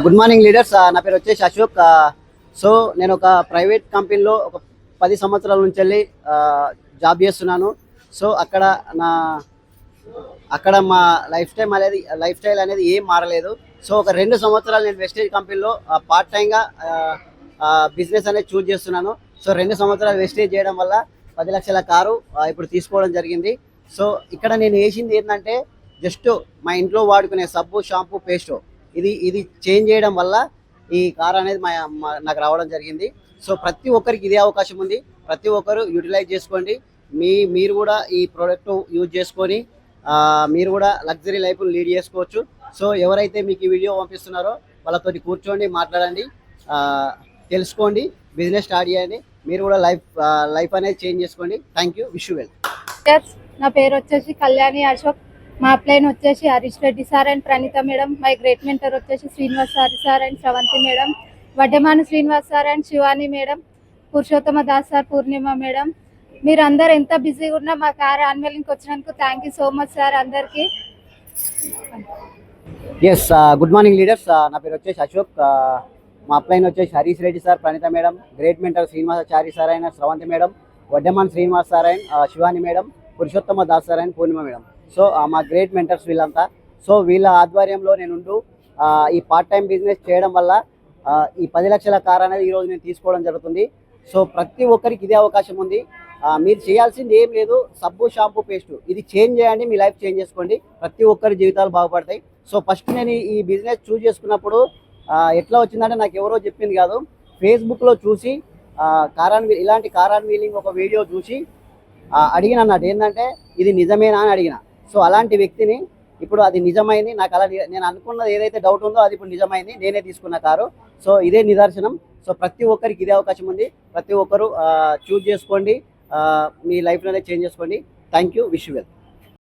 Good morning leaders. నా పేరు వచ్చేసి అశోక్. సో నేను ఒక ప్రైవేట్ కంపెనీలో ఒక 10 సంవత్సరాల నుంచి వెళ్ళి జాబ్ చేస్తున్నాను. సో అక్కడ మా లైఫ్ స్టైల్ అనేది ఏం మారలేదు. సో ఒక 2 సంవత్సరాలు నేను వెస్టేజ్ కంపెనీలో పార్ట్ టైంగా బిజినెస్ అనేది చూజ్ చేస్తున్నాను. సో 2 సంవత్సరాలు వెస్టేజ్ చేయడం వల్ల 10 లక్షల కారు ఇప్పుడు తీసుకోవడం జరిగింది. సో ఇక్కడ నేను వేసింది ఏంటంటే జస్ట్ మా ఇంట్లో వాడుకునే సబ్బు, షాంపూ, పేస్టు ఇది చేంజ్ చేయడం వల్ల ఈ కార్ అనేది నాకు రావడం జరిగింది. సో ప్రతి ఒక్కరికి ఇదే అవకాశం ఉంది. ప్రతి ఒక్కరు యూటిలైజ్ చేసుకోండి. మీరు కూడా ఈ ప్రోడక్ట్ యూజ్ చేసుకొని మీరు కూడా లగ్జరీ లైఫ్ లీడ్ చేసుకోవచ్చు. సో ఎవరైతే మీకు ఈ వీడియో పంపిస్తున్నారో వాళ్ళతోటి కూర్చోండి, మాట్లాడండి, తెలుసుకోండి, బిజినెస్ స్టార్ట్ చేయండి. మీరు కూడా లైఫ్ అనేది చేంజ్ చేసుకోండి. Thank you. Wish you well. నా పేరు వచ్చేసి కళ్యాణి అశోక్. మా అప్లైన్ వచ్చేసి Harish Reddy sir and Praneetha madam. My great mentor వచ్చేసి Srinivas sir and Sravanthi madam. Vaddamanu Srinivas sir and Shivani madam. Purushottama Das sir, Purnima madam. మీరు అందరు ఎంత బిజీగా ఉన్నా మా కార్ యాన్యువల్కి వచ్చినందుకు thank you so much sir అందరికీ. Yes, good morning leaders. నా పేరు వచ్చేసి అశోక్. మా అప్లైన్ వచ్చేసి Harish Reddy sir, Praneetha madam. Great mentor Srinivasachari sir అయిన Sravanthi madam. Vaddaman Srinivas sir and Shivani madam. Purushottama Das sir and Purnima madam. So మా గ్రేట్ మెంటర్స్ వీళ్ళంతా. సో వీళ్ళ ఆధ్వర్యంలో నేనుంటూ ఈ పార్ట్ టైం బిజినెస్ చేయడం వల్ల ఈ 10 లక్షల కార్ అనేది ఈరోజు నేను తీసుకోవడం జరుగుతుంది. సో ప్రతి ఒక్కరికి ఇదే అవకాశం ఉంది. మీరు చేయాల్సింది ఏం లేదు, సబ్బు, షాంపూ, పేస్టు ఇది చేంజ్ చేయండి, మీ లైఫ్ చేంజ్ చేసుకోండి. ప్రతి ఒక్కరి జీవితాలు బాగుపడతాయి. సో ఫస్ట్ నేను ఈ బిజినెస్ చూస్ చేసుకున్నప్పుడు ఎట్లా వచ్చిందంటే నాకు ఎవరో చెప్పింది కాదు, ఫేస్బుక్లో చూసి ఇలాంటి కార్ ఆన్ వీలింగ్ ఒక వీడియో చూసి అడిగిన అన్నట్టు ఏంటంటే ఇది నిజమేనా అని అడిగిన. సో అలాంటి వ్యక్తిని ఇప్పుడు అది నిజమైంది. నాకు నేను అనుకున్నది ఏదైతే డౌట్ ఉందో అది ఇప్పుడు నిజమైంది. నేనే తీసుకున్న కారు. సో ఇదే నిదర్శనం. సో ప్రతి ఒక్కరికి ఇదే అవకాశం ఉంది. ప్రతి ఒక్కరు చూజ్ చేసుకోండి, మీ లైఫ్లోనే చేంజ్ చేసుకోండి. Thank you. Wish you well.